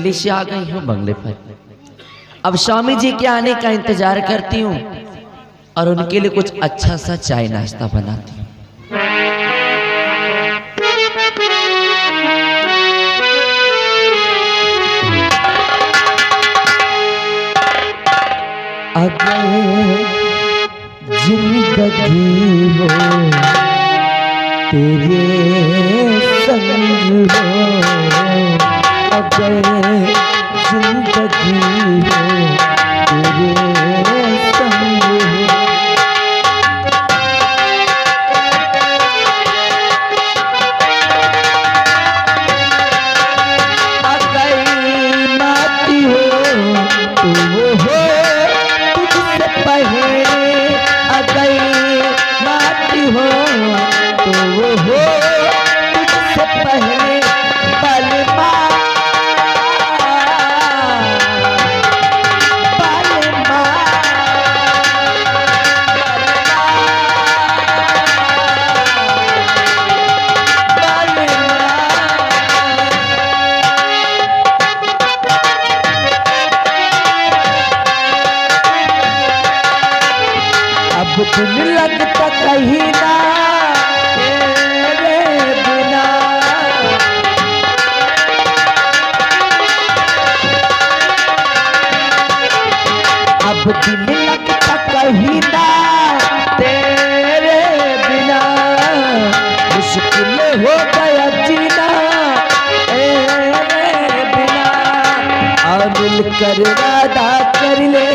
अकेले से आ गई हूँ बंगले पर। अब स्वामी जी के आने का इंतजार करती हूँ और उनके लिए कुछ अच्छा सा चाय नाश्ता बनाती हूँ। अगर जिंदगी हो तेरे संग हो, अगर जिंदगी हो तेरे संग हो, अगर माटी हो तो वो हो तुझसे पहले, अगर माटी हो तो वो हो तुझसे पहले, बलमा बलमा अब दिल लगता कहीं ना तेरे बिना, अब दिल लगता कहीं ना तेरे बिना, मुश्किल हो गया जीना तेरे बिना। और मिलकर वादा कर ले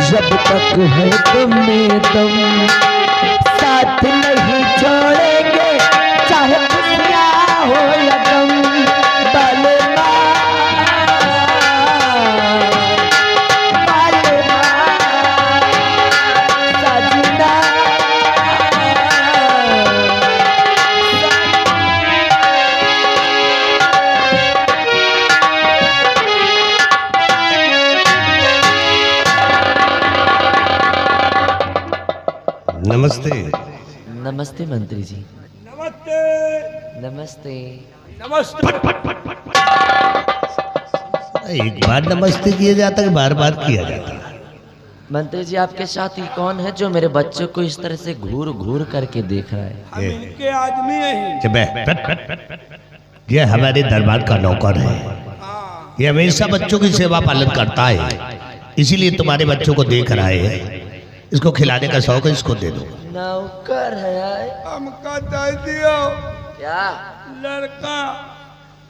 जब तक है तुम में तुम, साथ नहीं छोड़ेंगे चाहे खुशियाँ हो या गम, बलमा बलमा सजना। नमस्ते। नमस्ते मंत्री जी। नमस्ते नमस्ते। नमस्ते। एक बार नमस्ते किया जाता है, बार बार किया जाता है। मंत्री जी आपके साथ ही कौन है जो मेरे बच्चों को इस तरह से घूर घूर करके देख रहा है? हम इनके आदमी हैं। ये हमारे दरबार का नौकर है। हाँ, ये हमेशा बच्चों की सेवा पालन करता है, इसीलिए तुम्हारे बच्चों को देख रहा है। इसको खिलाने का शौक है, इसको दे दो। नौकर है हमका दे दियो क्या? लड़का,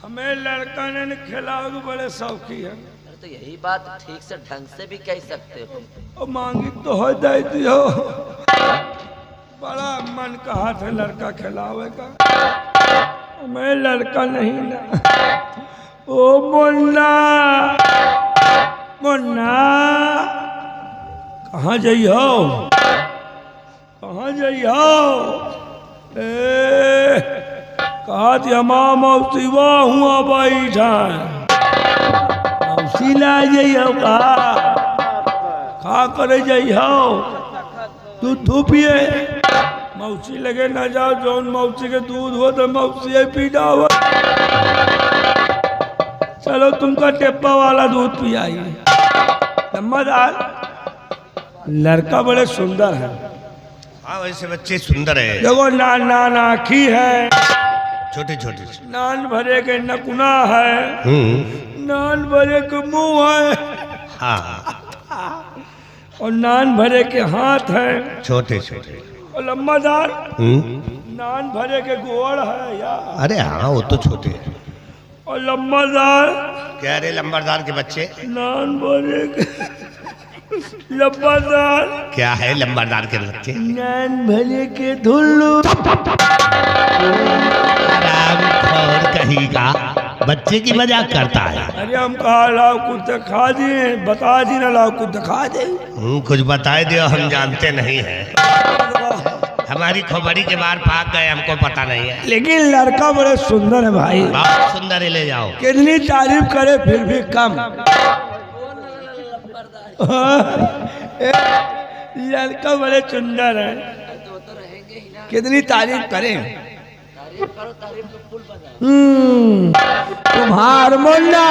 हमें लड़का ने खिलाओ बड़े शौकी है। अरे तो यही बात ठीक से ढंग से भी कह सकते हो। और मांगी तो हो दे दियो। बड़ा मन कहा था लड़का खिलावे का, हमें लड़का नहीं ना। ओ मुन्ना मुन्ना कहाँ जाइयो, कहाँ जाइयो? कहा थी हमारा मौसी वाह हुआ बैठा, मौसी ला जाइयो कहा करे जाइयो? दूध पिए मौसी लगे ना जाओ, जौन मौसी के दूध हो तो मौसी पीना हो। चलो तुमका टेप्पा वाला दूध पियाई। नम्मदार लड़का बड़े सुंदर है। हाँ वैसे बच्चे सुंदर है। देखो नान आखी है, छोटे छोटे नान भरे के नकुना है, नान भरे के मुंह है, हाँ और नान भरे के हाथ है, छोटे छोटे। और लम्बादार नान भरे के गोड़ है यार। अरे हाँ वो तो छोटे हैं। और लम्बादार क्या रे लंबरदार के बच्चे? नान भरे के लम्बादार क्या है लंबरदार के बच्चे? नान भरे के धुल्लू। आरामखोर कहीं का बच्चे की मजाक करता है। अरे हम कहा लाओ कुछ दिखा दिए, बता दी ना लाओ कुछ दिखा दे। कुछ बताए दियो, हम जानते नहीं है। हमारी खोपड़ी के बाहर भाग गए, हमको पता नहीं है। लेकिन लड़का बड़े सुंदर है भाई, बहुत सुंदर है, ले जाओ। कितनी तारीफ करे फिर भी कम। लड़का बड़े सुंदर है, कितनी तारीफ करें। तुम्हार मुन्ना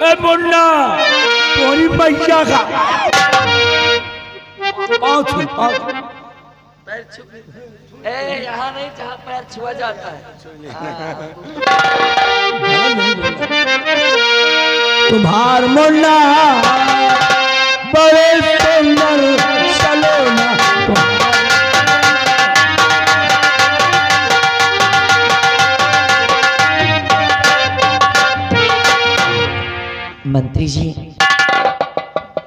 ए मुन्ना तोरी पैसा खा पाँव छू पैर छू यहाँ नहीं जहाँ पैर छुआ जाता है। तुम्हार मुन्ना बड़े सुंदर सलोना मंत्री जी,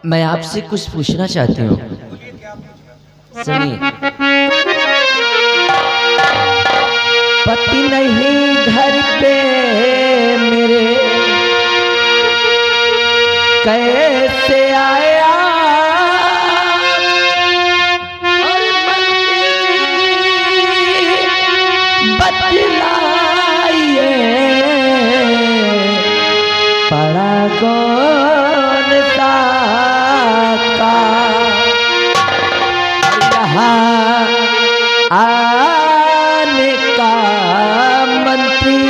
मैं आपसे कुछ पूछना चाहती हूँ। सुनिए। पति नहीं घर पे मेरे कैसे आया, और बतलाइए पड़ा कौन सा का यहाँ आने का मंत्री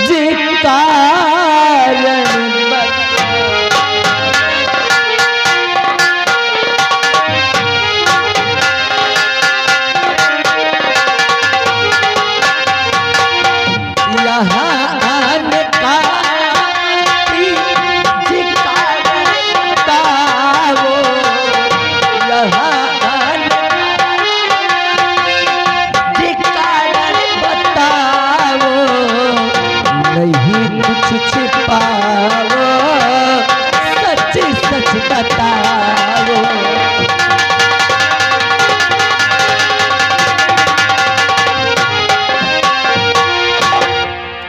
जी कारण यहाँ आने का जी कारण बताओ, यहाँ नहीं कुछ छिपाओ, सच सच बताओ।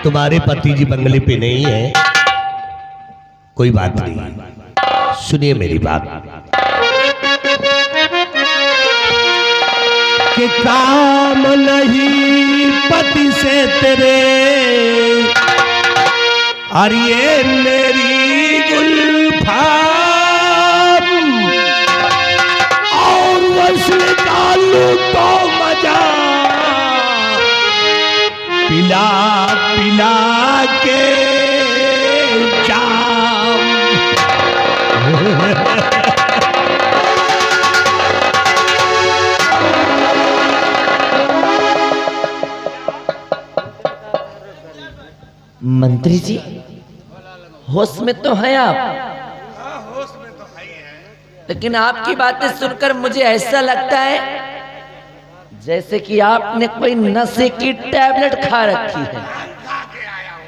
तुम्हारे पति जी बंगले पे नहीं है, कोई बात नहीं, सुनिए मेरी बात। कि काम नहीं पति से तेरे, और ये मेरी गुल्फाम और वसल डालू तो मजा पिला पिला के जाम। मंत्री जी, होश में तो हैं आप? होश में तो है ही है। लेकिन आपकी बातें सुनकर मुझे ऐसा लगता है जैसे कि आपने कोई नशे की टैबलेट खा रखी है। खा के आया हूँ।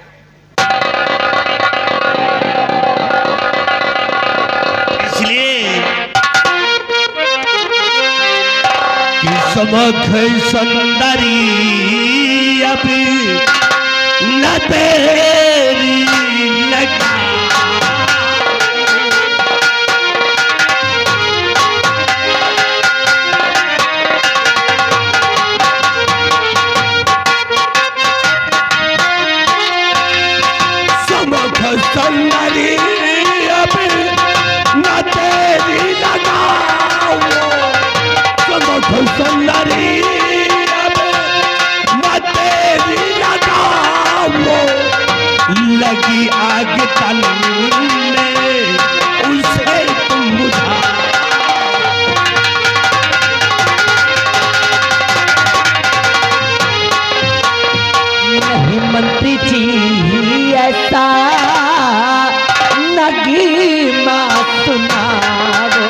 इसलिए कि समख सुंदरी अभी न तेरी लगा। समख सुंदरी अभी न तेरी लगा, समख सुंदरी अभी न तेरी लगा। लगी आग तल में उसे तुम बुझा। नहीं मंत्री जी, ऐसा नगी माँ सुनाओ।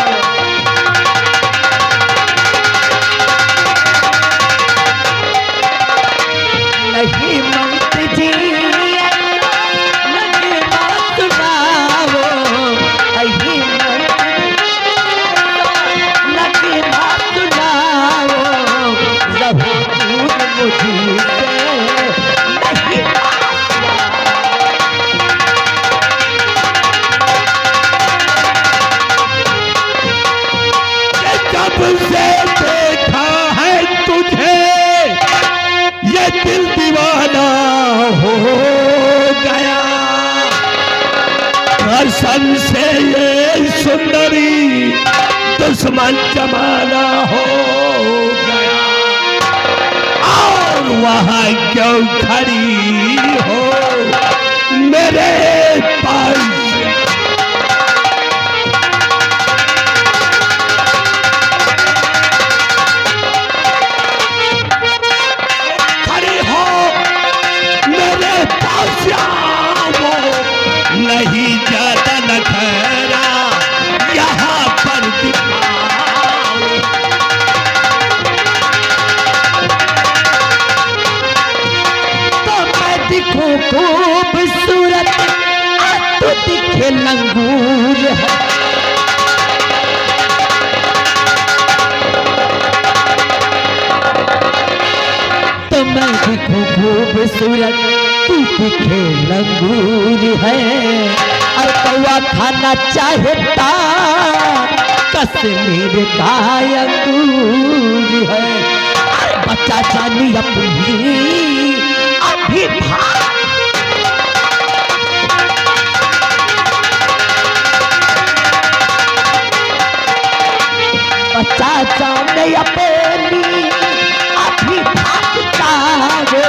नहीं मंत्री जी, नगी माँ सुनाओ। नहीं नगी माँ सुनाओ। रहो दूर मुझसे जब से देखा है तुझे ये दिल दीवाना हो गया। कसम से ये सुंदरी दुश्मन जमाना हो गया। वहां क्यों खड़ी हो मेरे पास? खड़ी हो मेरे पास आओ, नहीं जाता नखरा यहाँ पर दिखाओ। तो मैं दिखूं खूबसूरत, तू दिखे लंगूर है। तो मैं दिखूं खूबसूरत, तू दिखे लंगूर है। और कौवा खाना चाहता कश्मीर का अंगूर है। अरे बच्चा जानी अपनी अभी बच्चा जाने अपनी अभी भागता हो।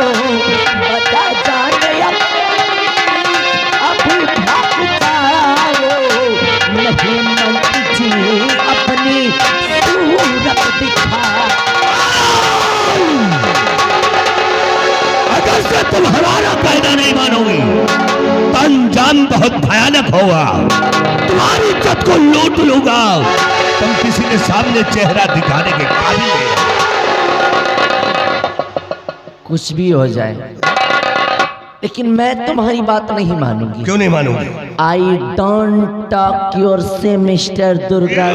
बच्चा जाने अभी भागता हो। नहीं मंत्री जी अपनी सूरत दिखा। अगर से तुम हमारा कहना नहीं मानोगी तो अंजाम बहुत भयानक होगा। तुम्हारी इज्जत को लूट लूंगा। तुम किसी के सामने चेहरा दिखाने के काबिल नहीं। कुछ भी हो जाए, लेकिन मैं तुम्हारी बात नहीं मानूंगी। क्यों नहीं मानोगी? आई डोंट टॉक योर से मिस्टर दुर्गा।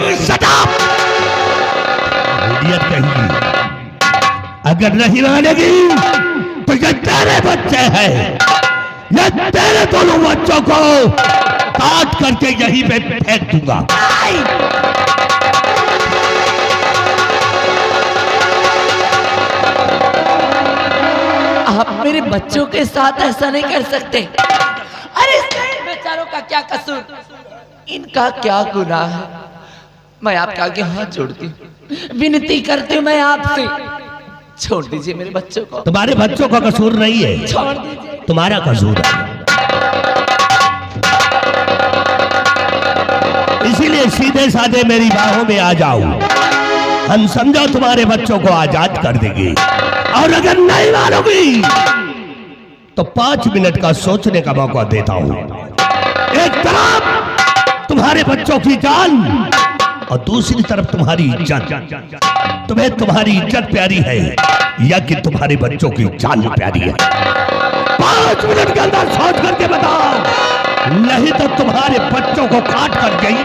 इडियट कहीं। अगर नहीं मानेगी तो ये तेरे बच्चे हैं। ये तेरे दोनों बच्चों को काट करके यहीं पे फेंक दूंगा। आप मेरे बच्चों के साथ ऐसा नहीं कर सकते। अरे बेचारों का क्या कसूर, इनका क्या गुनाह है? मैं आपके आगे हाथ जोड़ती हूँ, विनती करती हूँ मैं आपसे, छोड़ दीजिए मेरे बच्चों को। तुम्हारे बच्चों का कसूर नहीं है, छोड़ दीजिए। तुम्हारा कसूर है। इसीलिए सीधे साधे मेरी बाहों में आ जाओ। हम समझो तुम्हारे बच्चों को आजाद कर देंगे। और अगर नहीं मानोगी तो 5 मिनट का सोचने का मौका देता हूं। एक तरफ तुम्हारे बच्चों की जान और दूसरी तरफ तुम्हारी इज्जत। तुम्हें तुम्हारी इज्जत प्यारी है या कि तुम्हारे बच्चों की जान प्यारी है? 5 मिनट के अंदर सोच करके बताओ, नहीं तो तुम्हारे बच्चों को काट कर गई।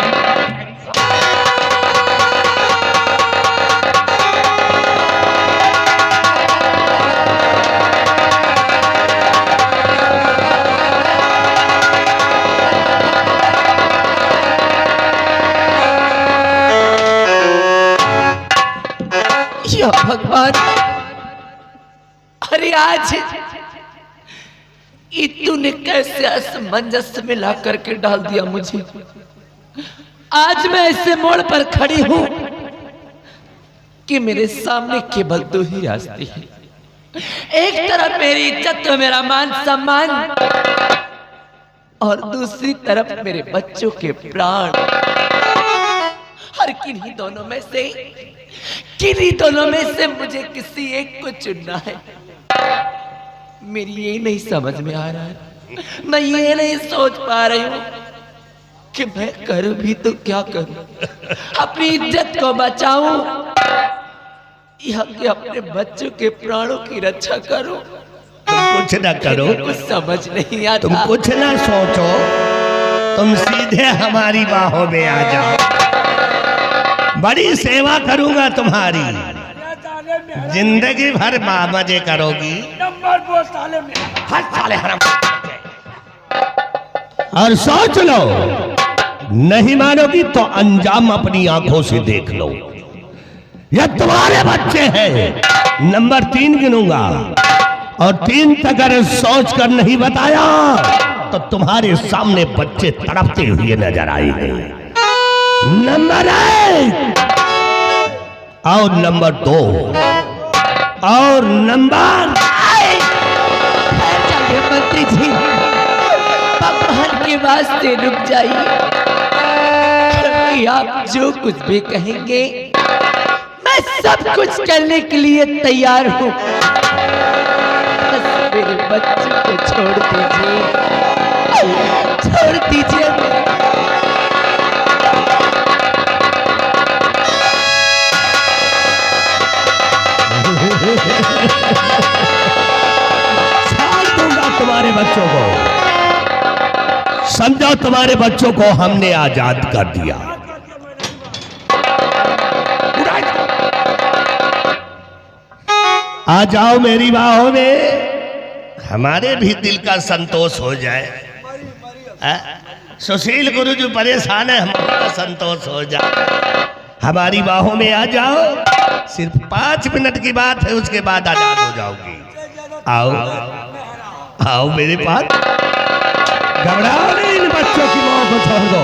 या भगवान, अरे आज तूने कैसे असमंजस में ला करके डाल दिया मुझे। आज मैं ऐसे मोड़ पर खड़ी हूं कि मेरे सामने केवल 2 ही रास्ते हैं। एक तरफ मेरी इज्जत तो मेरा मान सम्मान, और दूसरी तरफ मेरे बच्चों के प्राण। हर किन्हीं दोनों में से मुझे किसी एक को चुनना है। मेरी ये नहीं समझ में आ रहा है, मैं ये नहीं सोच पा रही हूँ कि मैं करूँ भी तो क्या करूँ, अपनी इज्जत को बचाऊं या कि अपने बच्चों के प्राणों की रक्षा करूं। कुछ ना करो, कुछ समझ नहीं आता। तुम कुछ ना सोचो, तुम सीधे हमारी बाहों में आ जाओ। बड़ी सेवा करूंगा तुम्हारी, जिंदगी भर मजे करोगी। हर साले हराम। और सोच लो, नहीं मानोगी तो अंजाम अपनी आंखों से देख लो। ये तुम्हारे बच्चे हैं। नंबर 3 गिनूंगा और 3 तक अगर सोच कर नहीं बताया तो तुम्हारे सामने बच्चे तड़पते हुए नजर आएंगे। नंबर 1 और नंबर 2 और नंबर जी भगवान के वास्ते रुक जाइए। आप जो कुछ भी कहेंगे मैं सब कुछ करने के लिए तैयार हूँ। बस मेरे बच्चे को छोड़ दीजिए, छोड़ दीजिए। छोड़ दूंगा तुम्हारे बच्चों को। समझो तुम्हारे बच्चों को हमने आजाद कर दिया। आ जाओ मेरी बाहों में, हमारे भी दिल का संतोष हो जाए। सुशील गुरु जो परेशान है हमारा संतोष हो जाए। हमारी बाहों में आ जाओ, सिर्फ 5 मिनट की बात है, उसके बाद आजाद हो जाओगी। आओ आओ मेरे पास, घबराओ नहीं, इन बच्चों की मां को छोड़ दो।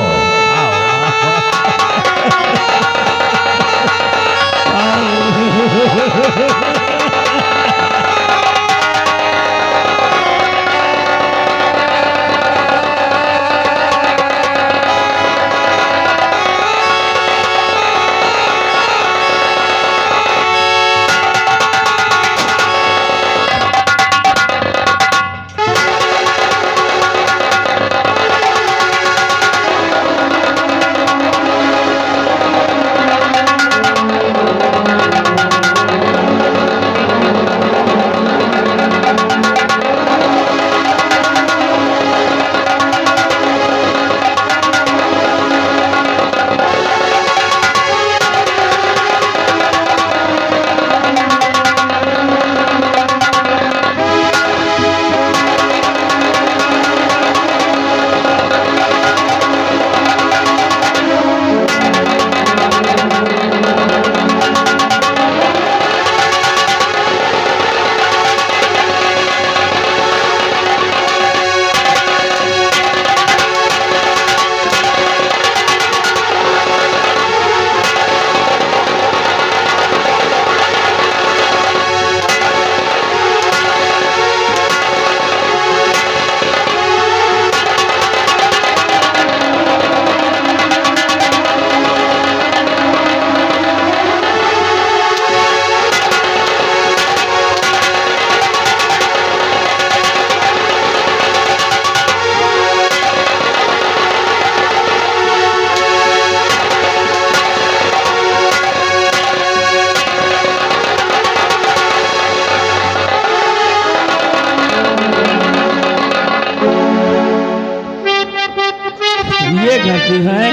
घटी है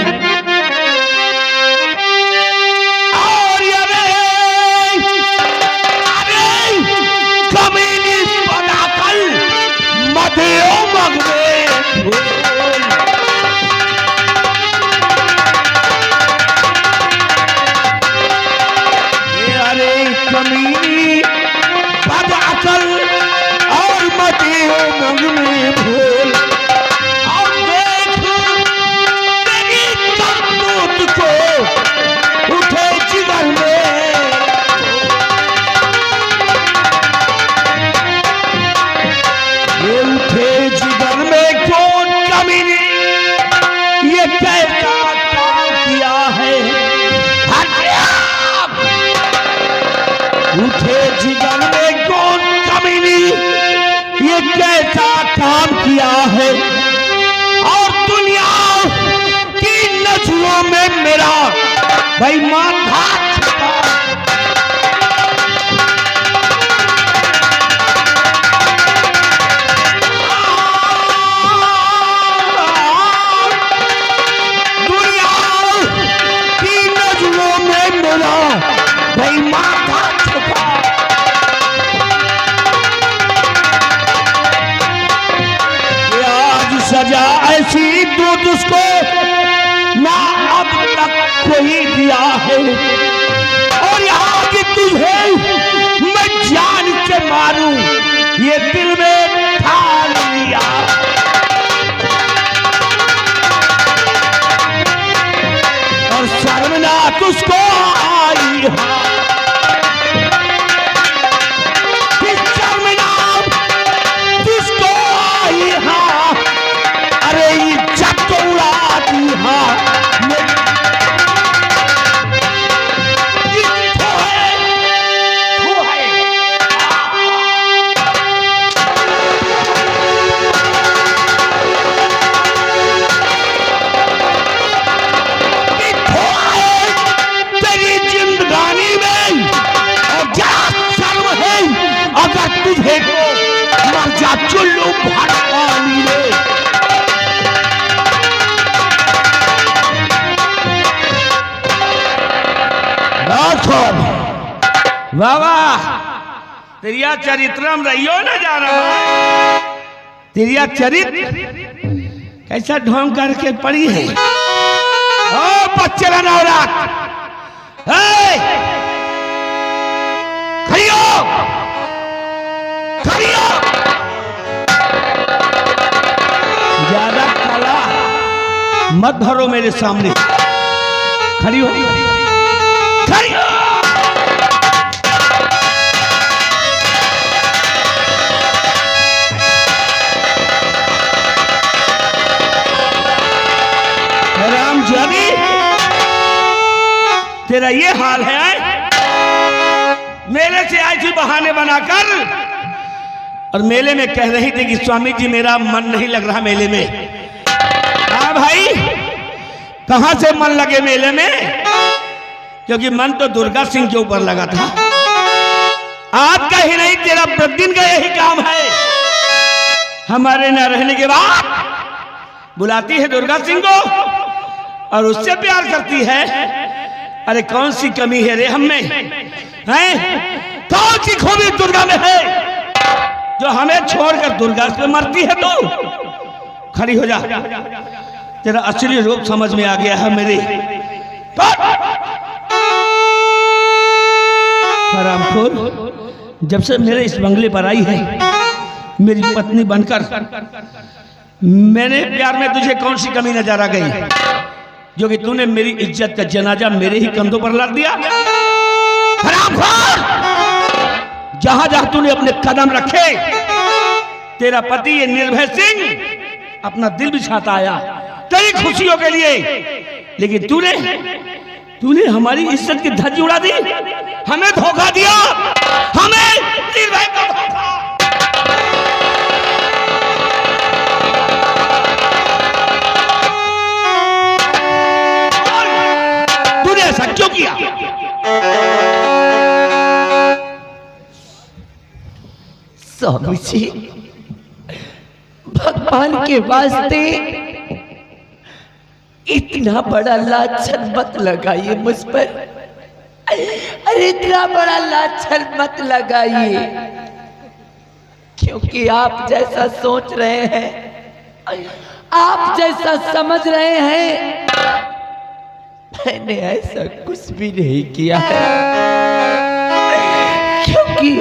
और कम्युनिस्ट बनाकर मध्यो मग में अरे कमीनी बनाकर और मध्यो मग में भूल उठे जीवन में ये उठे जीवन में कौन कमी नहीं, ये कैसा काम किया है। उठे जीवन में कौन कमी नहीं, ये कैसा काम किया है। और दुनिया की नजरों में मेरा भाई माथा दुनिया की नजरों में मेरा भाई माथा छुपा। आज सजा ऐसी दूध उसको ना अब तक कोई दिया है। वाह वाह, तेरिया चरित्रम रहियो न जाना। तेरिया चरित्र कैसा ढोंग करके पड़ी है। ओ बच्चे का नौरात, खड़ी हो, खड़ी हो। ज्यादा काला मत भरो मेरे सामने। खड़ी हो, खड़ी हो। रामजादी, तेरा ये हाल है। मेले से आई थी बहाने बनाकर और मेले में कह रही थी कि स्वामी जी मेरा मन नहीं लग रहा मेले में। हाँ भाई, कहां से मन लगे मेले में? क्योंकि मन तो दुर्गा सिंह के ऊपर लगा था। आज का ही नहीं, तेरा प्रतिदिन का यही काम है। हमारे न रहने के बाद बुलाती है दुर्गा सिंह को और उससे प्यार करती है। अरे कौन सी कमी है रे हम में, हैं? कौन सी खूबी दुर्गा में है जो हमें छोड़कर दुर्गा से मरती है? तू खड़ी हो जा, तेरा असली रूप समझ में आ गया है मेरे। हरामखोर, जब से मेरे इस बंगले पर आई है मेरी पत्नी बनकर, मैंने प्यार में तुझे कौन सी कमी नजर आ गई जो कि तूने मेरी इज्जत का जनाजा मेरे ही कंधों पर लाद दिया? हरामखोर, जहां जहां तूने अपने कदम रखे, तेरा पति ये निर्भय सिंह अपना दिल बिछाता आया तेरी खुशियों के लिए, लेकिन तूने हमारी इज्जत की धज्जी उड़ा दी, हमें धोखा दिया, हमें निर्भय को धोखा। तूने ऐसा क्यों किया? स्वामी जी, भगवान के वास्ते इतना बड़ा लाछन मत लगाइए मुझ पर। अरे इतना बड़ा लाछन मत लगाइए, क्योंकि आप जैसा सोच रहे हैं, आप जैसा समझ रहे हैं, मैंने ऐसा कुछ भी नहीं किया है। क्योंकि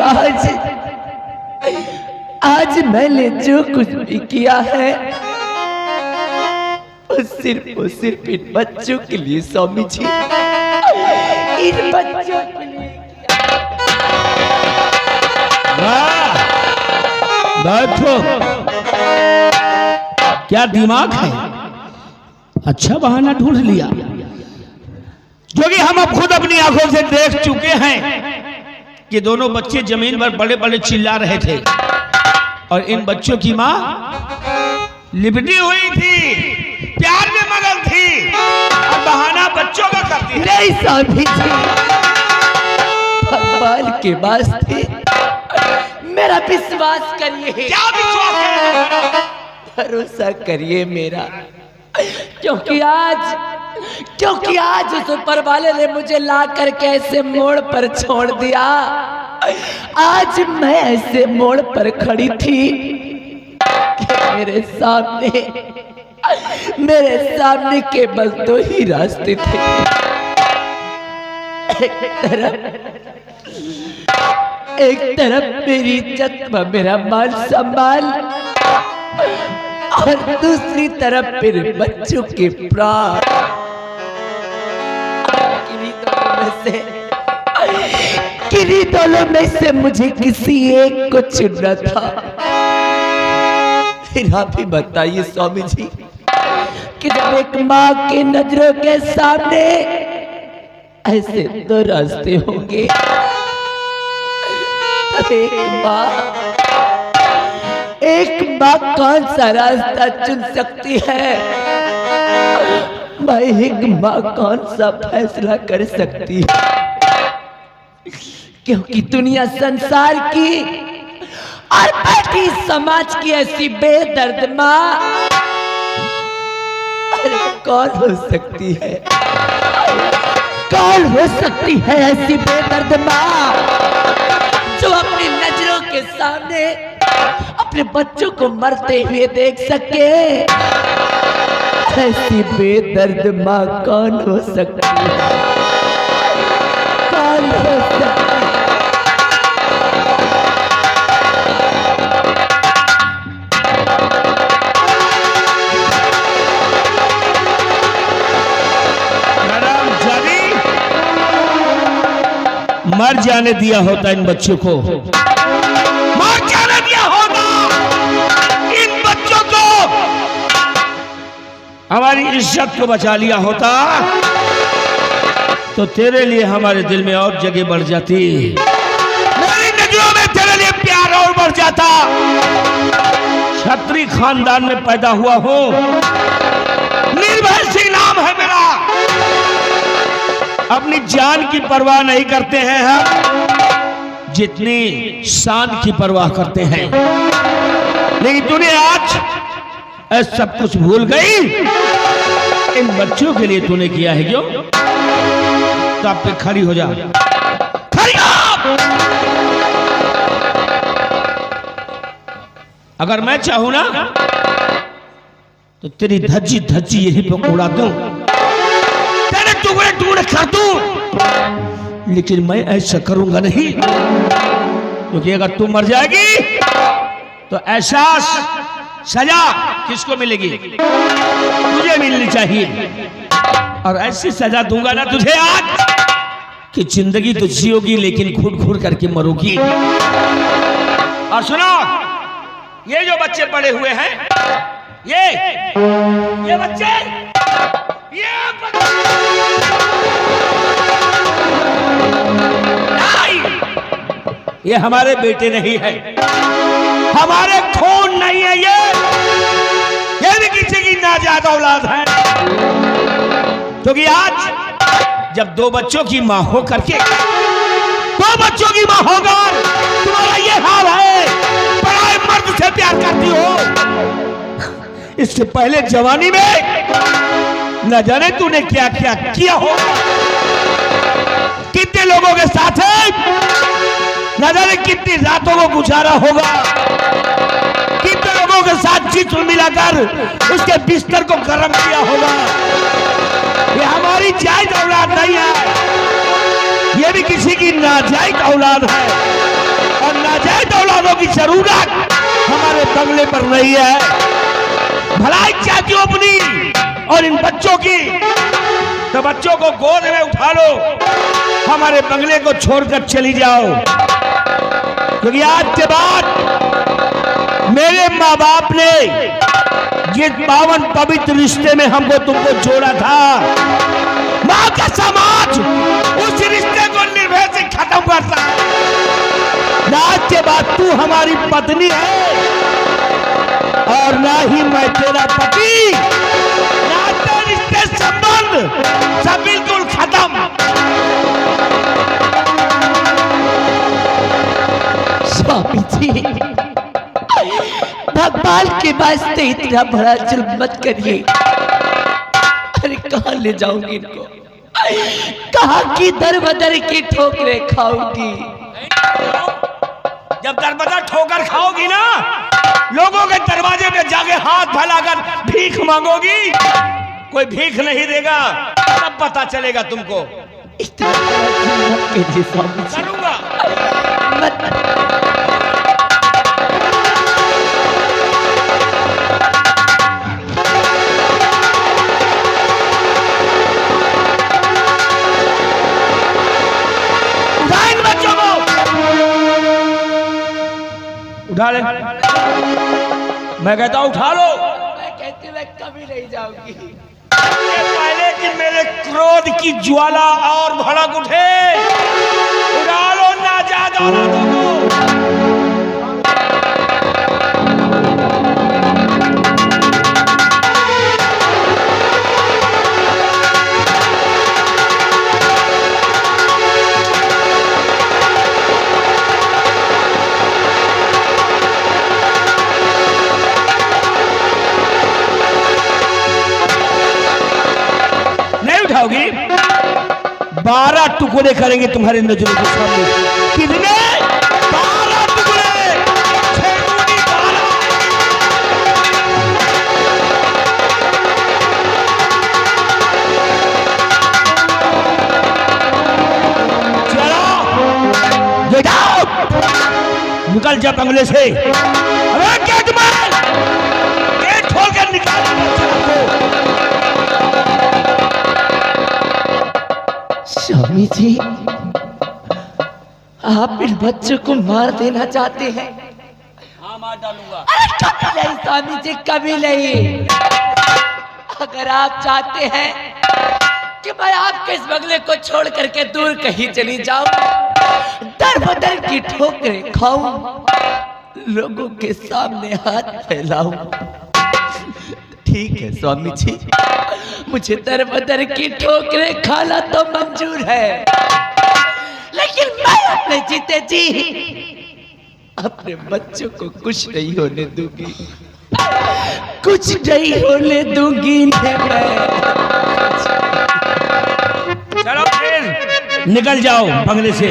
आज मैंने जो कुछ भी किया है वो सिर्फ इन बच्चों के लिए स्वामी जी, इन बच्चों के लिए बैठो। क्या दिमाग है? अच्छा बहाना ढूंढ लिया, जो कि हम अब खुद अपनी आंखों से देख चुके हैं कि दोनों बच्चे जमीन पर बड़े बड़े चिल्ला रहे थे और इन बच्चों की माँ लिपटी हुई थी, प्यार में मगन थी, और बहाना बच्चों का करती है। नहीं स्वामी जी, भगवान के वास्ते मेरा विश्वास करिए। क्या विश्वास है? भरोसा करिए मेरा, क्योंकि आज उस ऊपर वाले ने मुझे ला करके ऐसे मोड़ पर छोड़ दिया। आज मैं ऐसे मोड़ पर खड़ी थी कि मेरे सामने केवल दो ही रास्ते थे। एक तरफ मेरी इज्जत व मेरा मान सम्मान, और दूसरी तरफ मेरे बच्चों के प्राण। किन्हीं दोनों में से मुझे किसी एक को चुनना था। फिर आप ही बताइए स्वामी जी कि जब एक माँ की नजरों के सामने ऐसे दो रास्ते होंगे, तब एक माँ कौन सा रास्ता चुन सकती है? भाई एक माँ कौन सा फैसला कर सकती है? क्योंकि दुनिया संसार की और बाकी समाज की ऐसी बेदर्द माँ कौन हो सकती है? कौन हो सकती है ऐसी बेदर्द माँ? अपने बच्चों को मरते हुए देख सके, ऐसी बेदर्द माँ कौन हो सकती है? कौन हो सकती है? मर जाने दिया होता इन बच्चों को, मर जाने दिया होता इन बच्चों को, हमारी इज्जत को बचा लिया होता तो तेरे लिए हमारे दिल में और जगह बढ़ जाती, मेरी नजरों में तेरे लिए प्यार और बढ़ जाता। क्षत्रिय खानदान में पैदा हुआ हूं, निर्भय सिंह नाम है मेरा, अपनी जान की परवाह नहीं करते हैं हम जितनी शान की परवाह करते हैं। लेकिन तूने आज सब कुछ भूल गई, इन बच्चों के लिए तूने किया है क्यों? तो आप पे खड़ी हो जा, खड़ी हो। अगर मैं चाहूं ना तो तेरी धज्जी धज्जी यहीं पे उड़ा दूं, टुकड़े टुकड़े कर दूं, लेकिन मैं ऐसा करूंगा नहीं, क्योंकि अगर तू मर जाएगी तो एहसास सजा किसको मिलेगी? तुझे मिलनी चाहिए। और ऐसी सजा दूंगा ना तुझे आज कि जिंदगी तो जियोगी लेकिन घुट घुट करके मरोगी। और सुनो, ये जो बच्चे पड़े हुए हैं, ये बच्चे, ये हमारे बेटे नहीं है, हमारे खून नहीं है, ये भी किसी की नाजायज औलाद है। क्योंकि आज जब दो बच्चों की मां हो करके, दो बच्चों की मां होकर तुम्हारा ये हाल है, बड़े मर्द से प्यार करती हो। इससे पहले जवानी में न जाने तूने क्या क्या किया हो, कितने लोगों के साथ है, न जाने कितनी रातों को गुजारा होगा, कितने लोगों के साथ जिस्म मिलाकर उसके बिस्तर को गर्म किया होगा। ये हमारी जायज औलाद नहीं है, ये भी किसी की नाजायज औलाद है। और नाजायज औलादों की जरूरत हमारे बंगले पर नहीं है। भलाई चाहती हो अपनी और इन बच्चों की, तो बच्चों को गोद में उठा लो, हमारे बंगले को छोड़कर चली जाओ। क्योंकि आज के बाद मेरे माँ बाप ने जिस पावन पवित्र रिश्ते में हमको तुमको जोड़ा था, माँ का समाज उस रिश्ते को निर्भय से खत्म करता। आज के बाद तू हमारी पत्नी है और ना ही मैं तेरा पति, नाते रिश्ते संबंध सब बिल्कुल खत्म। स्वामी जी, भगवान के वास्ते इतना बड़ा जुल्म मत करिए। अरे कहाँ ले जाऊंगी इनको, कहाँ की दर बदर की ठोकरें खाऊंगी? जब दरबदर ठोकर खाओगी ना, लोगों के दरवाजे पे जाके हाथ फैलाकर भीख मांगोगी, कोई भीख नहीं देगा, तब पता चलेगा तुमको। इतना मत कीजिए स्वामी जी, करूंगा मत। उठा ले, मैं कहता हूं उठा लो। मैं कहती मैं कभी नहीं जाऊंगी। पहले कि मेरे क्रोध की ज्वाला और भड़क उठे, उठा लो नाजायज औलादों को। उठाओगी, 12 टुकड़े करेंगे तुम्हारे नजरों के सामने। कितने? 12 टुकड़े, 6 दूनी 12। निकल जा बंगले से। अरे गेटमैन, गेट खोल कर निकाल स्वामी जी, आप इन बच्चों को मार देना चाहते हैं? हाँ, मार डालूंगा। अरे कभी नहीं स्वामी जी, कभी नहीं। अगर आप चाहते हैं कि मैं आपके इस बंगले को छोड़ करके दूर कहीं चली जाऊं, दर बदर की ठोकरें खाऊं, लोगों के सामने हाथ फैलाऊं, ठीक है स्वामी जी, मुझे दर बदर की ठोकरें खाना तो मंजूर है, लेकिन मैं अपने जीते जी अपने बच्चों को कुछ नहीं होने दूंगी, कुछ नहीं होने दूंगी मैं। चलो फिर निकल जाओ बंगले से।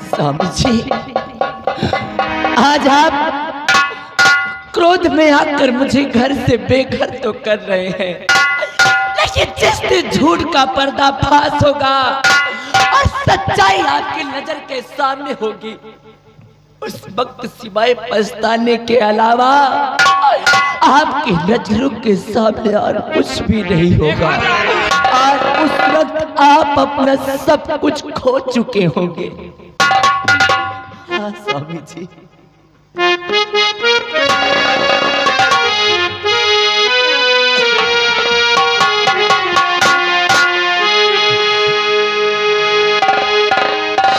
स्वामी जी, आज आप क्रोध में आकर मुझे घर से बेघर तो कर रहे हैं, लेकिन जिस दिन झूठ का पर्दाफाश होगा और सच्चाई आपकी नजर के सामने होगी, उस वक्त सिवाय पछताने के अलावा आपकी नजरों के सामने और कुछ भी नहीं होगा, और उस वक्त आप अपना सब कुछ खो चुके होंगे। हाँ स्वामी जी,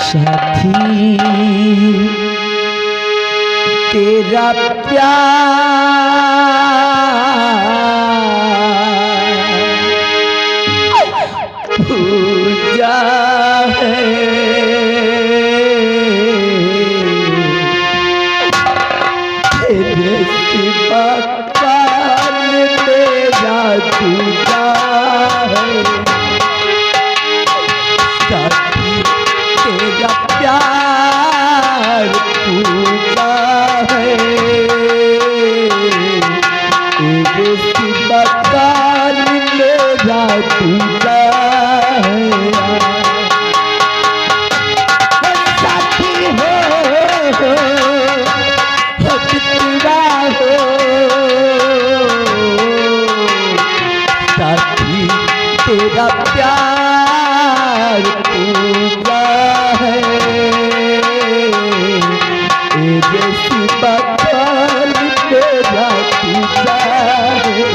साथी तेरा प्यार पूजा है, तेरे सिवा कान मेरा दूजा है, साथी तेरा प्यार पूजा है, तेरे सिवा कान मेरा दूजा है। साथी हो कितना हो, साथी तेरा प्यार पूजा है, जैसी बकल तेरा पूजा है।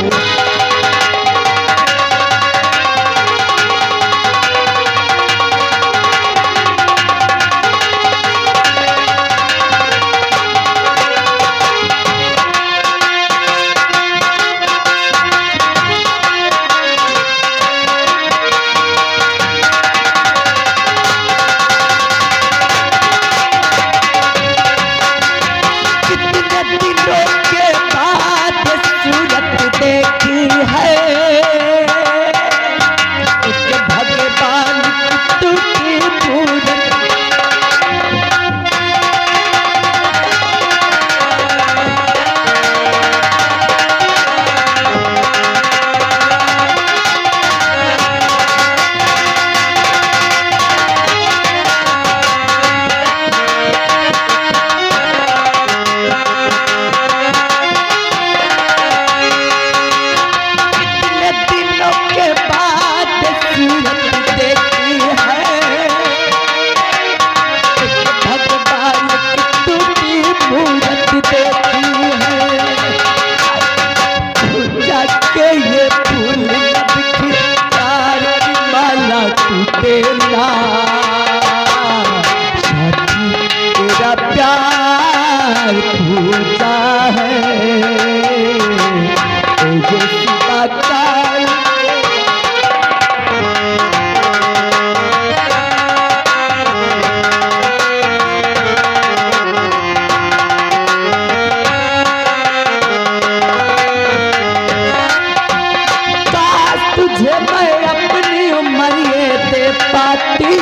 तुझे मैं अपनी उम्र ये दे पाती,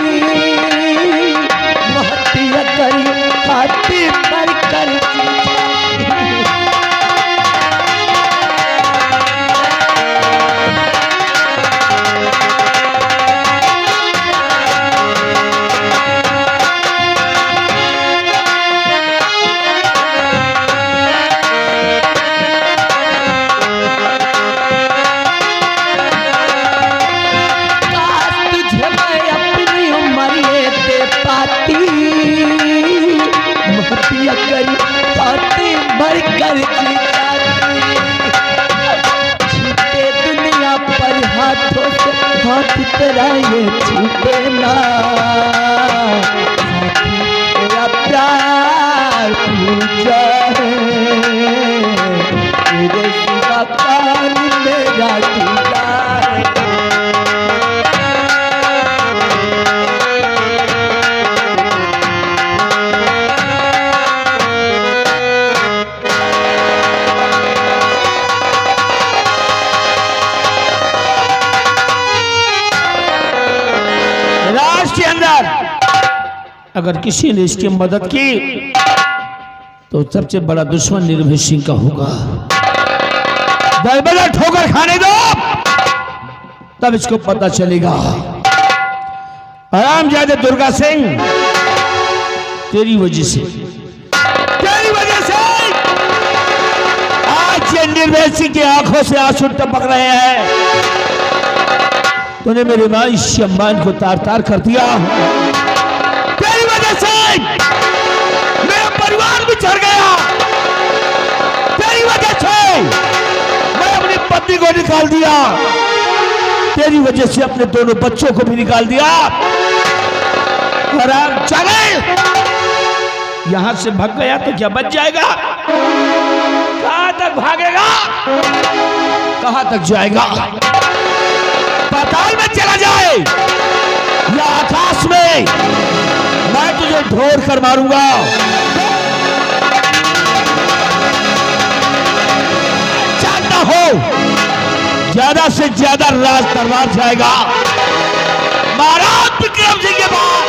साथ तेरा ये छूटे ना, साथी तेरा प्यार पूछा है, तेरे सिवा कान मेरा टूटा है। के अंदर अगर किसी ने इसकी मदद की तो सबसे बड़ा दुश्मन निर्भय सिंह का होगा। दरबदर ठोकर खाने दो, तब इसको पता चलेगा। हरामजादे दुर्गा सिंह, तेरी वजह से आज ये निर्भय सिंह की आंखों से आंसू टपक रहे हैं। तूने मेरे मां सम्मान को तार तार कर दिया। तेरी वजह से मेरा परिवार भी चढ़ गया। तेरी वजह से मैं अपनी पत्नी को निकाल दिया। तेरी वजह से अपने दोनों बच्चों को भी निकाल दिया। हराम चले, यहां से भाग गया तो क्या बच जाएगा? कहां तक भागेगा? कहां तक जाएगा? पाताल में चला जाए या आकाश में, मैं तुझे ढोर कर मारूंगा। जानता हो ज्यादा से ज्यादा राज दरबार जाएगा। महाराज विक्रम सिंह के बाद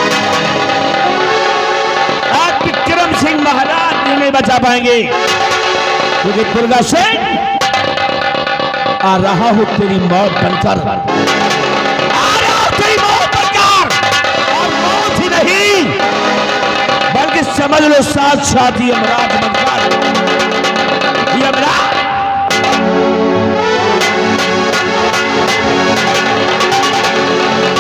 आज विक्रम सिंह महाराज नहीं बचा पाएंगे, क्योंकि दुर्गा सिंह आ रहा हूं तेरी मौत बनकर, आ रहा हूं तेरी मौत बनकर। और मौत ही नहीं बल्कि समझ लो साथ साथ ही अमरात